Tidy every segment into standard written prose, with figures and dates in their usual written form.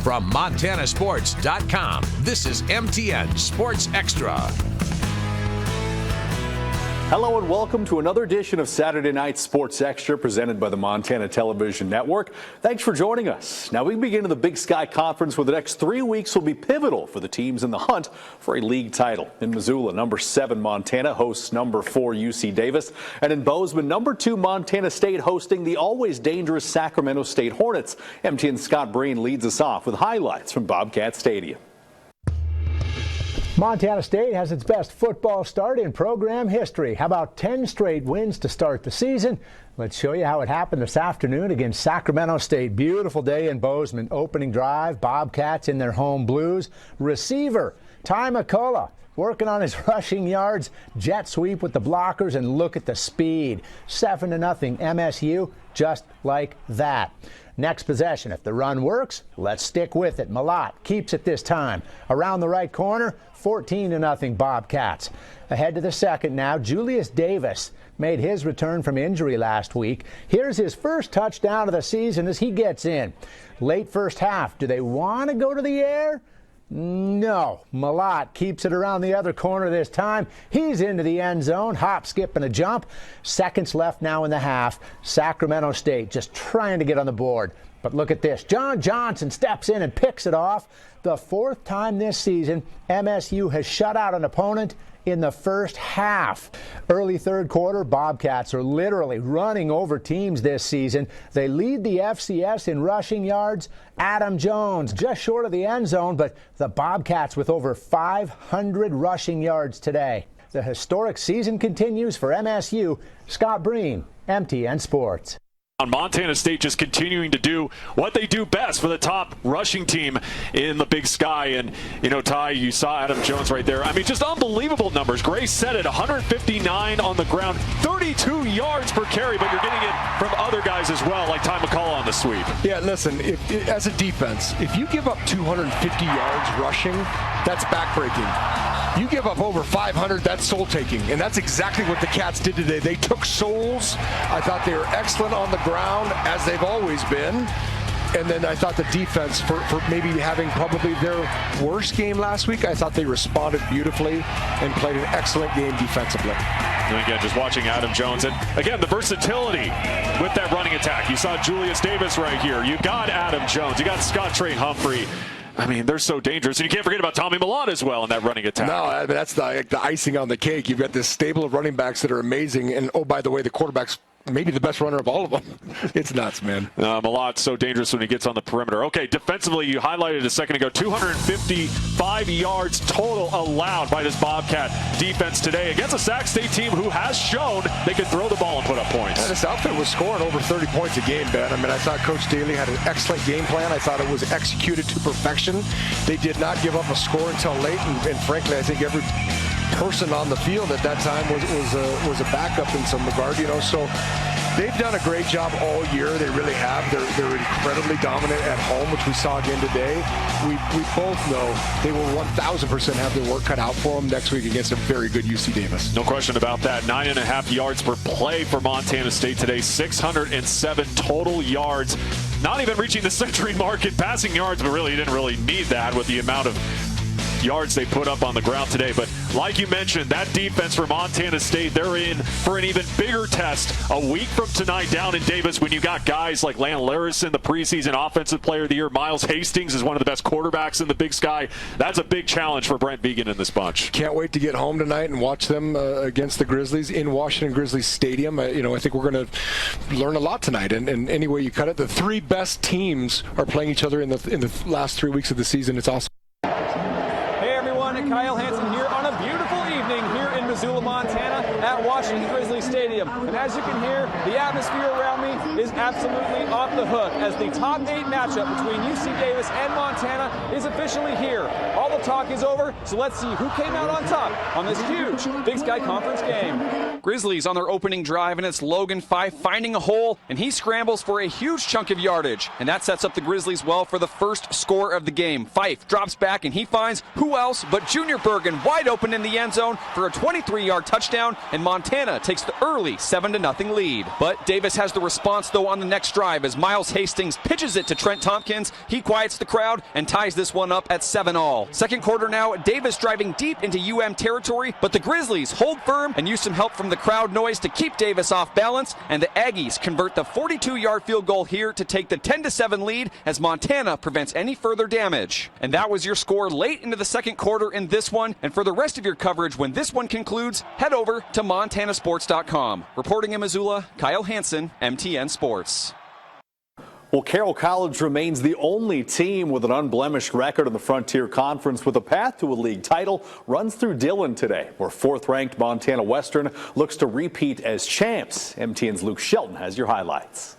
From MontanaSports.com, this is MTN Sports Extra. Hello and welcome to another edition of Saturday Night Sports Extra presented by the Montana Television Network. Thanks for joining us. Now we begin in the Big Sky Conference where the next 3 weeks will be pivotal for the teams in the hunt for a league title. In Missoula, number 7 Montana hosts number 4 UC Davis. And in Bozeman, number 2 Montana State hosting the always dangerous Sacramento State Hornets. MTN's Scott Breen leads us off with highlights from Bobcat Stadium. Montana State has its best football start in program history. How about 10 straight wins to start the season? Let's show you how it happened this afternoon against Sacramento State. Beautiful day in Bozeman. Opening drive, Bobcats in their home blues. Receiver, Ty McCullough, working on his rushing yards. Jet sweep with the blockers, and look at the speed. 7-0 MSU, just like that. Next possession, if the run works, let's stick with it. Malott keeps it this time. Around the right corner, 14-0 Bobcats. Ahead to the second now, Julius Davis made his return from injury last week. Here's his first touchdown of the season as he gets in. Late first half, do they want to go to the air? No. Malott keeps it around the other corner this time. He's into the end zone. Hop, skip, and a jump. Seconds left now in the half. Sacramento State just trying to get on the board. But look at this. John Johnson steps in and picks it off. The 4th time this season MSU has shut out an opponent in the first half. Early third quarter, Bobcats are literally running over teams this season. They lead the FCS in rushing yards. Adam Jones just short of the end zone, but the Bobcats with over 500 rushing yards today. The historic season continues for MSU. Scott Breen, MTN Sports. Montana State just continuing to do what they do best for the top rushing team in the Big Sky. And, you know, Ty, you saw Adam Jones right there. I mean, just unbelievable numbers. Grace said it, 159 on the ground, 32 yards per carry, but you're getting it from other guys as well, like Ty McCullough on the sweep. Yeah, listen, as a defense, if you give up 250 yards rushing, that's backbreaking. You give up over 500, that's soul-taking, and that's exactly what the Cats did today. They took souls. I thought they were excellent on the ground, as they've always been. And then I thought the defense, for maybe having probably their worst game last week, I thought they responded beautifully and played an excellent game defensively. And again, just watching Adam Jones, and again, the versatility with that running attack. You saw Julius Davis right here. You got Adam Jones. You got Scott Trey Humphrey. I mean, they're so dangerous. And you can't forget about Tommy Malott as well in that running attack. No, I mean, that's the icing on the cake. You've got this stable of running backs that are amazing. And, oh, by the way, the quarterback's maybe the best runner of all of them. It's nuts, man. Malott's so dangerous when he gets on the perimeter. Okay, defensively, you highlighted a second ago, 255 yards total allowed by this Bobcat defense today against a Sac State team who has shown they can throw the ball and put up points. Yeah, this outfit was scoring over 30 points a game, Ben. I mean, I thought Coach Daly had an excellent game plan. I thought it was executed to perfection. They did not give up a score until late, and frankly, I think every person on the field at that time was a backup in some regard, you know. So they've done a great job all year. They really have. They're incredibly dominant at home, which we saw again today. We both know they will 1,000% have their work cut out for them next week against a very good UC Davis. No question about that. 9.5 yards per play for Montana State today. 607 total yards. Not even reaching the century mark in passing yards, but really you didn't really need that with the amount of yards they put up on the ground today. But like you mentioned, that defense for Montana State, they're in for an even bigger test a week from tonight down in Davis when you got guys like Lan Larison, the preseason offensive player of the year. Miles Hastings is one of the best quarterbacks in the Big Sky. That's a big challenge for Brent Vigen in this bunch. Can't wait to get home tonight and watch them against the Grizzlies in Washington Grizzlies Stadium. I think we're going to learn a lot tonight. And any way you cut it, the 3 best teams are playing each other in the last 3 weeks of the season. It's awesome. Kyle Hansen here on a beautiful evening here in Missoula, Montana at Washington Grizzlies Stadium. And as you can hear, the atmosphere around me is absolutely off the hook as the top 8 matchup between UC Davis and Montana is officially here. All the talk is over, so let's see who came out on top on this huge Big Sky Conference game. Grizzlies on their opening drive, and it's Logan Fife finding a hole, and he scrambles for a huge chunk of yardage. And that sets up the Grizzlies well for the first score of the game. Fife drops back, and he finds who else but Junior Bergen wide open in the end zone for a 23-yard touchdown, and Montana takes the early 7-0 lead. But Davis has the response, though, on the next drive as Miles Hastings pitches it to Trent Tompkins. He quiets the crowd and ties this one up at 7-all. Second quarter now, Davis driving deep into UM territory, but the Grizzlies hold firm and use some help from the crowd noise to keep Davis off balance, and the Aggies convert the 42-yard field goal here to take the 10-7 lead as Montana prevents any further damage. And that was your score late into the second quarter in this one. And for the rest of your coverage when this one concludes, head over to montanasports.com. Reporting in Missoula, Kyle Hansen, MTN Sports. Well, Carroll College remains the only team with an unblemished record in the Frontier Conference with a path to a league title. Runs through Dillon today, where fourth-ranked Montana Western looks to repeat as champs. MTN's Luke Shelton has your highlights.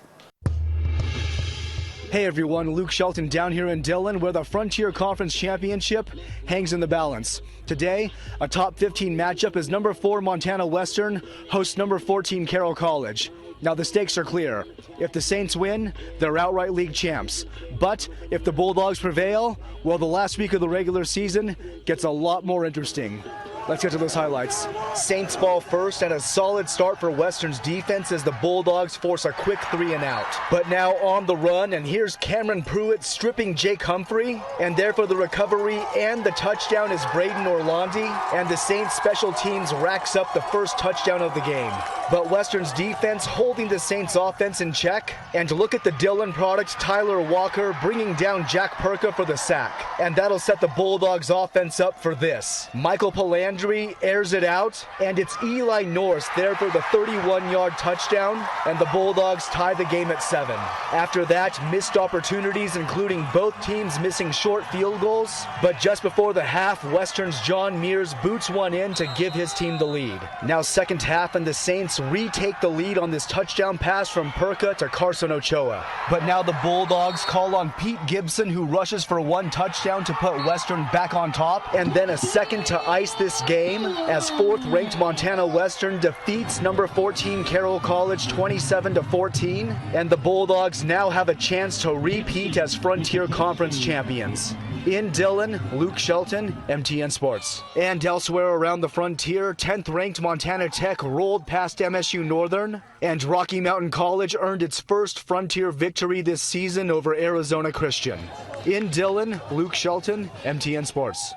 Hey everyone, Luke Shelton down here in Dillon where the Frontier Conference Championship hangs in the balance. Today, a top 15 matchup as number 4 Montana Western hosts number 14 Carroll College. Now the stakes are clear. If the Saints win, they're outright league champs. But if the Bulldogs prevail, well, the last week of the regular season gets a lot more interesting. Let's get to those highlights. Saints ball first and a solid start for Western's defense as the Bulldogs force a quick 3-and-out. But now on the run, and here's Cameron Pruitt stripping Jake Humphrey. And there for the recovery and the touchdown is Braden Orlandi. And the Saints special teams racks up the first touchdown of the game. But Western's defense holding the Saints offense in check. And look at the Dillon product, Tyler Walker bringing down Jack Perka for the sack. And that'll set the Bulldogs offense up for this. Michael Palandri airs it out, and it's Eli Norris there for the 31-yard touchdown, and the Bulldogs tie the game at 7. After that, missed opportunities, including both teams missing short field goals, but just before the half, Western's John Mears boots one in to give his team the lead. Now second half, and the Saints retake the lead on this touchdown pass from Perka to Carson Ochoa. But now the Bulldogs call on Pete Gibson, who rushes for one touchdown to put Western back on top, and then a second to ice this game as fourth-ranked Montana Western defeats number 14 Carroll College 27-14, and the Bulldogs now have a chance to repeat as Frontier Conference champions. In Dillon, Luke Shelton, MTN Sports. And elsewhere around the Frontier, 10th-ranked Montana Tech rolled past MSU Northern, and Rocky Mountain College earned its first Frontier victory this season over Arizona Christian. In Dillon, Luke Shelton, MTN Sports.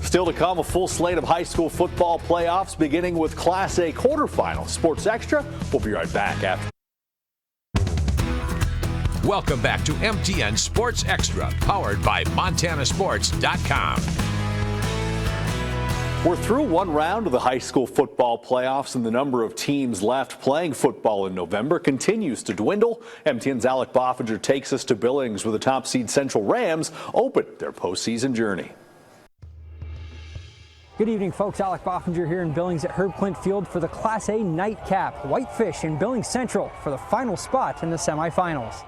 Still to come, a full slate of high school football playoffs beginning with Class A quarterfinals. Sports Extra, we'll be right back after. Welcome back to MTN Sports Extra, powered by MontanaSports.com. We're through one round of the high school football playoffs, and the number of teams left playing football in November continues to dwindle. MTN's Alec Boffinger takes us to Billings, where the top seed Central Rams open their postseason journey. Good evening, folks. Alec Boffinger here in Billings at Herb Clint Field for the Class A nightcap. Whitefish and Billings Central for the final spot in the semifinals.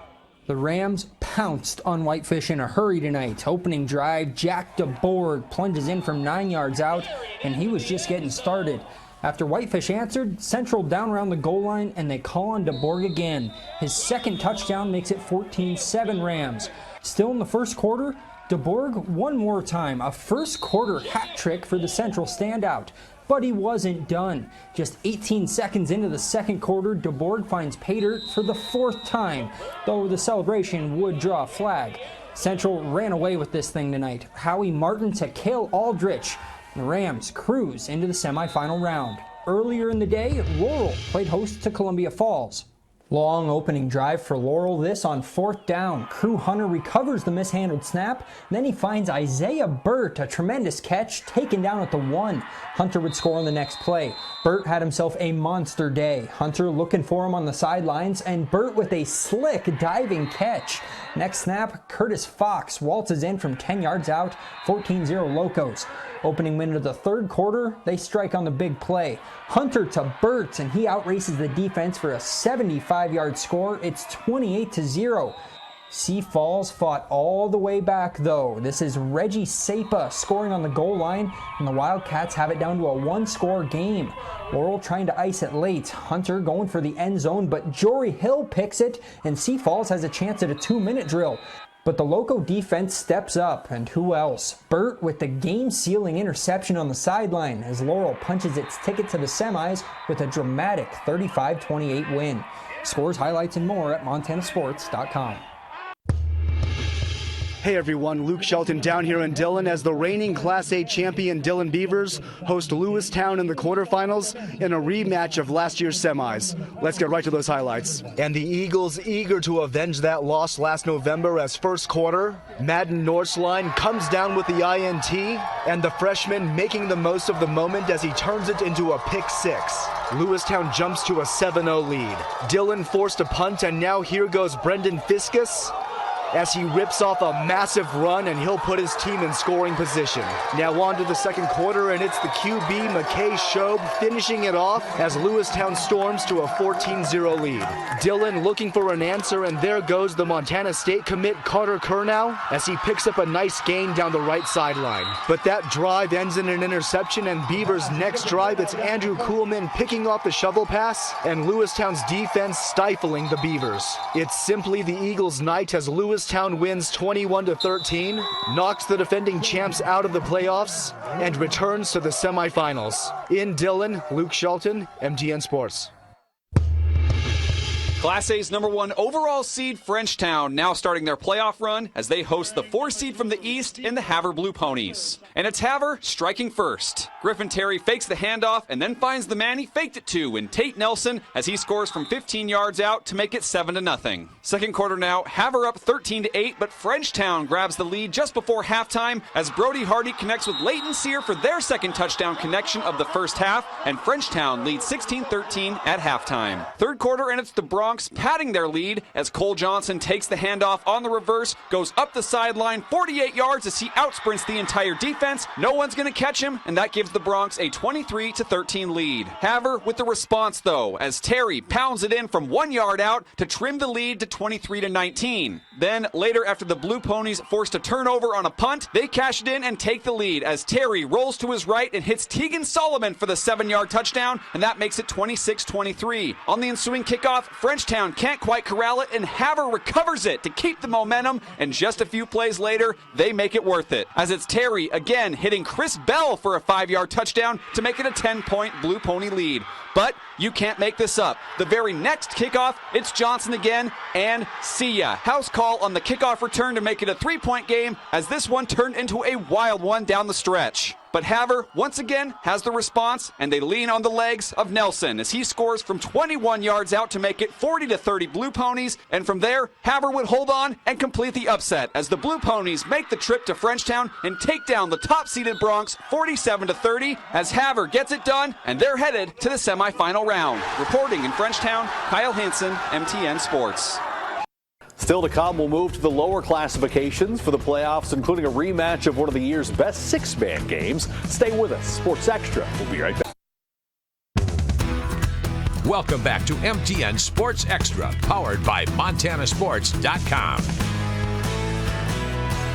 The Rams pounced on Whitefish in a hurry tonight. Opening drive, Jack DeBoer plunges in from 9 yards out, and he was just getting started. After Whitefish answered, Central down around the goal line, and they call on DeBoer again. His second touchdown makes it 14-7 Rams. Still in the first quarter, DeBoer one more time, a first quarter hat trick for the Central standout. But he wasn't done. Just 18 seconds into the second quarter, DeBoer finds pay dirt for the fourth time, though the celebration would draw a flag. Central ran away with this thing tonight. Howie Martin to Cale Aldrich. The Rams cruise into the semifinal round. Earlier in the day, Laurel played host to Columbia Falls. Long opening drive for Laurel, this on fourth down. Crew Hunter recovers the mishandled snap. Then he finds Isaiah Burt, a tremendous catch, taken down at the 1. Hunter would score on the next play. Burt had himself a monster day. Hunter looking for him on the sidelines, and Burt with a slick diving catch. Next snap, Curtis Fox waltzes in from 10 yards out, 14-0 Locos. Opening minute of the third quarter, they strike on the big play. Hunter to Burt, and he outraces the defense for a 75-yard score. It's 28-0. Sioux Falls fought all the way back, though. This is Reggie Sapa scoring on the goal line, and the Wildcats have it down to a one-score game. Laurel trying to ice it late. Hunter going for the end zone, but Jory Hill picks it, and Sioux Falls has a chance at a 2-minute drill. But the Loco defense steps up, and who else? Burt with the game-sealing interception on the sideline as Laurel punches its ticket to the semis with a dramatic 35-28 win. Scores, highlights, and more at montanasports.com. Hey everyone, Luke Shelton down here in Dillon as the reigning Class A champion Dillon Beavers host Lewistown in the quarterfinals in a rematch of last year's semis. Let's get right to those highlights. And the Eagles eager to avenge that loss last November as first quarter, Madden Northline comes down with the INT and the freshman making the most of the moment as he turns it into a pick six. Lewistown jumps to a 7-0 lead. Dillon forced a punt and now here goes Brendan Fiskus as he rips off a massive run and he'll put his team in scoring position. Now on to the second quarter and it's the QB McKay Shobe finishing it off as Lewistown storms to a 14-0 lead. Dillon looking for an answer and there goes the Montana State commit Carter Kernow as he picks up a nice gain down the right sideline. But that drive ends in an interception and Beavers' next drive it's Andrew Kuhlman picking off the shovel pass and Lewistown's defense stifling the Beavers. It's simply the Eagles' night as Lewistown wins 21-13, knocks the defending champs out of the playoffs, and returns to the semifinals. In Dillon, Luke Shelton, MTN Sports. Class A's #1 overall seed Frenchtown now starting their playoff run as they host the 4 seed from the East in the Havre Blue Ponies. And it's Havre striking first. Griffin Terry fakes the handoff and then finds the man he faked it to in Tate Nelson as he scores from 15 yards out to make it 7-0. Second quarter now, Havre up 13-8, but Frenchtown grabs the lead just before halftime as Brody Hardy connects with Leighton Sear for their second touchdown connection of the first half, and Frenchtown leads 16-13 at halftime. Third quarter and it's the Bronx padding their lead as Cole Johnson takes the handoff on the reverse, goes up the sideline 48 yards as he outsprints the entire defense. No one's going to catch him, and that gives the Bronx a 23-13 lead. Havre with the response though as Terry pounds it in from 1 yard out to trim the lead to 23-19. Then later after the Blue Ponies forced a turnover on a punt, they cash it in and take the lead as Terry rolls to his right and hits Tegan Solomon for the 7-yard touchdown, and that makes it 26-23. On the ensuing kickoff, Frenchtown can't quite corral it, and Havre recovers it to keep the momentum, and just a few plays later, they make it worth it. As it's Terry again hitting Chris Bell for a 5-yard touchdown to make it a 10-point Blue Pony lead. But you can't make this up. The very next kickoff, it's Johnson again, and see ya. House call on the kickoff return to make it a 3-point game, as this one turned into a wild one down the stretch. But Havre, once again, has the response, and they lean on the legs of Nelson as he scores from 21 yards out to make it 40-30 Blue Ponies, and from there, Havre would hold on and complete the upset as the Blue Ponies make the trip to Frenchtown and take down the top-seeded Bronx 47-30 as Havre gets it done, and they're headed to the semifinal round. Reporting in Frenchtown, Kyle Hansen, MTN Sports. Still to come, we'll move to the lower classifications for the playoffs, including a rematch of one of the year's best 6-man games. Stay with us. Sports Extra. We'll be right back. Welcome back to MTN Sports Extra, powered by montanasports.com.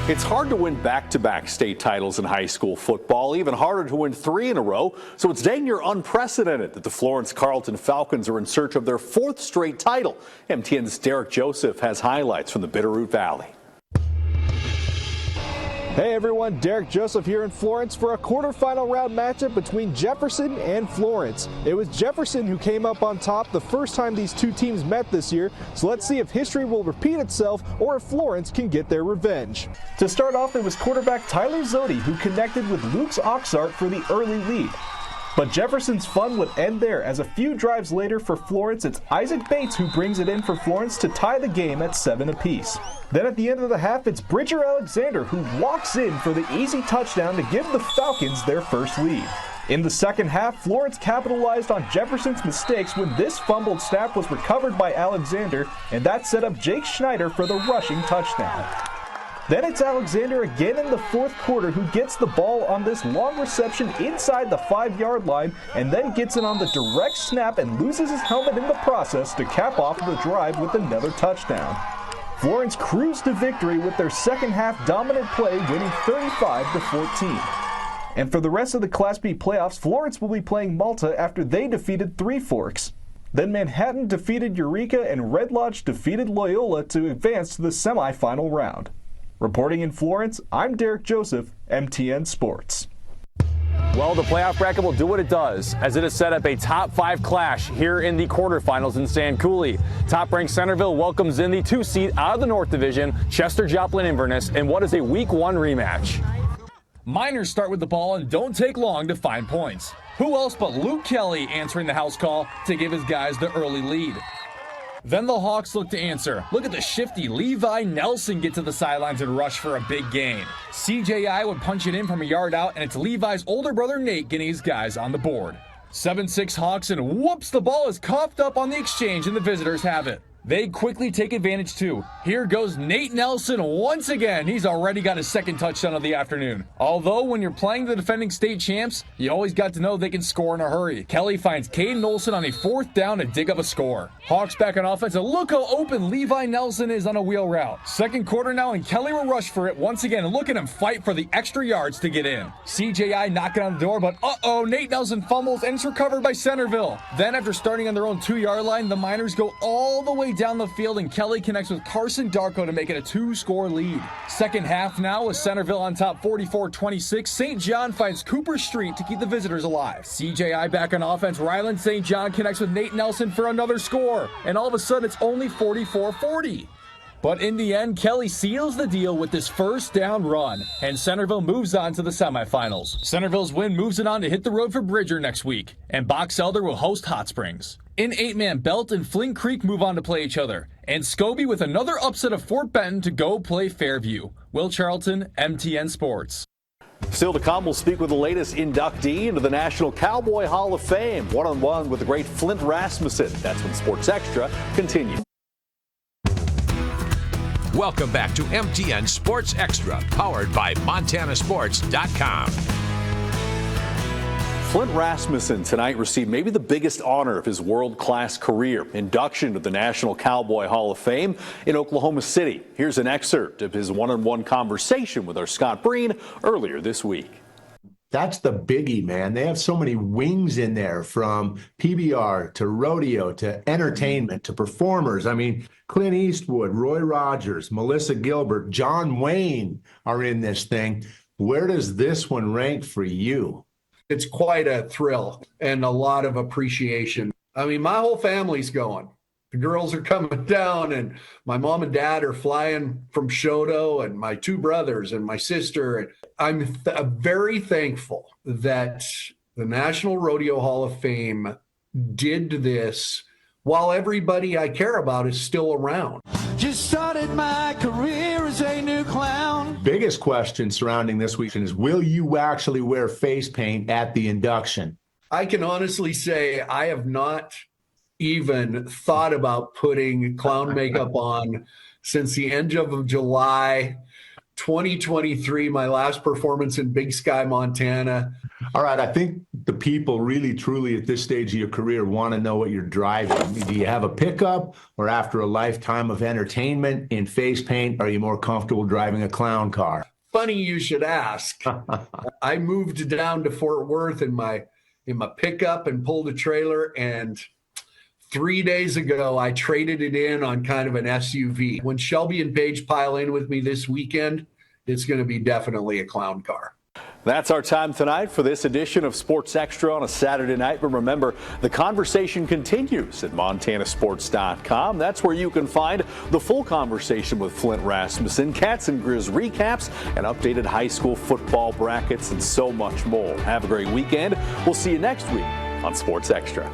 It's hard to win back-to-back state titles in high school football, even harder to win 3 in a row. So it's dang near unprecedented that the Florence Carlton Falcons are in search of their 4th straight title. MTN's Derek Joseph has highlights from the Bitterroot Valley. Hey everyone, Derek Joseph here in Florence for a quarterfinal round matchup between Jefferson and Florence. It was Jefferson who came up on top the first time these two teams met this year, so let's see if history will repeat itself or if Florence can get their revenge. To start off, it was quarterback Tyler Zodi who connected with Luke's Oxart for the early lead. But Jefferson's fun would end there, as a few drives later for Florence, it's Isaac Bates who brings it in for Florence to tie the game at 7 apiece. Then at the end of the half, it's Bridger Alexander who walks in for the easy touchdown to give the Falcons their first lead. In the second half, Florence capitalized on Jefferson's mistakes when this fumbled snap was recovered by Alexander, and that set up Jake Schneider for the rushing touchdown. Then it's Alexander again in the fourth quarter who gets the ball on this long reception inside the 5-yard line and then gets it on the direct snap and loses his helmet in the process to cap off the drive with another touchdown. Florence cruised to victory with their second half dominant play, winning 35-14. And for the rest of the Class B playoffs, Florence will be playing Malta after they defeated Three Forks. Then Manhattan defeated Eureka and Red Lodge defeated Loyola to advance to the semifinal round. Reporting in Florence, I'm Derek Joseph, MTN Sports. Well, the playoff bracket will do what it does, as it has set up a top-5 clash here in the quarterfinals in Sand Coulee. Top-ranked Centerville welcomes in the 2 seed out of the North Division, Chester Joplin Inverness, in what is a Week 1 rematch. Miners start with the ball and don't take long to find points. Who else but Luke Kelly answering the house call to give his guys the early lead. Then the Hawks look to answer. Look at the shifty Levi Nelson get to the sidelines and rush for a big gain. CJI would punch it in from a yard out, and it's Levi's older brother Nate getting his guys on the board. 7-6 Hawks, and whoops, the ball is coughed up on the exchange and the visitors have it. They quickly take advantage too. Here goes Nate Nelson once again. He's already got his second touchdown of the afternoon. Although when you're playing the defending state champs, you always got to know they can score in a hurry. Kelly finds Caden Olsen on a 4th down to dig up a score. Hawks back on offense, and look how open Levi Nelson is on a wheel route. Second quarter now, and Kelly will rush for it once again. Look at him fight for the extra yards to get in. CJI knocking on the door, but Nate Nelson fumbles and it's recovered by Centerville. Then after starting on their own 2-yard line, the Miners go all the way down the field, and Kelly connects with Carson Darko to make it a 2-score lead. Second half now with Centerville on top 44-26. St. John finds Cooper Street to keep the visitors alive. CJI back on offense. Ryland St. John connects with Nate Nelson for another score, and all of a sudden it's only 44-40. But in the end, Kelly seals the deal with this first down run, and Centerville moves on to the semifinals. Centerville's win moves it on to hit the road for Bridger next week, and Box Elder will host Hot Springs. In 8-man, Belt and Flint Creek move on to play each other, and Scobie with another upset of Fort Benton to go play Fairview. Will Charlton, MTN Sports. Still to come, we'll speak with the latest inductee into the National Cowboy Hall of Fame. One-on-one with the great Flint Rasmussen. That's when Sports Extra continues. Welcome back to MTN Sports Extra, powered by MontanaSports.com. Flint Rasmussen tonight received maybe the biggest honor of his world-class career, induction to the National Cowboy Hall of Fame in Oklahoma City. Here's an excerpt of his one-on-one conversation with our Scott Breen earlier this week. That's the biggie, man. They have so many wings in there, from PBR to rodeo to entertainment to performers. I mean, Clint Eastwood, Roy Rogers, Melissa Gilbert, John Wayne are in this thing. Where does this one rank for you? It's quite a thrill and a lot of appreciation. I mean, my whole family's going. The girls are coming down, and my mom and dad are flying from Shodo, and my 2 brothers and my sister. I'm very thankful that the National Rodeo Hall of Fame did this while everybody I care about is still around. Just started my career as a new clown. Biggest question surrounding this week is, will you actually wear face paint at the induction? I can honestly say I have not even thought about putting clown makeup on since the end of July 2023, my last performance in Big Sky, Montana. All right, I think the people really, truly at this stage of your career want to know what you're driving. Do you have a pickup, or after a lifetime of entertainment in face paint, are you more comfortable driving a clown car? Funny you should ask. I moved down to Fort Worth in my pickup and pulled a trailer, and 3 days ago, I traded it in on kind of an SUV. When Shelby and Paige pile in with me this weekend, it's going to be definitely a clown car. That's our time tonight for this edition of Sports Extra on a Saturday night. But remember, the conversation continues at MontanaSports.com. That's where you can find the full conversation with Flint Rasmussen, Cats and Grizz recaps, and updated high school football brackets, and so much more. Have a great weekend. We'll see you next week on Sports Extra.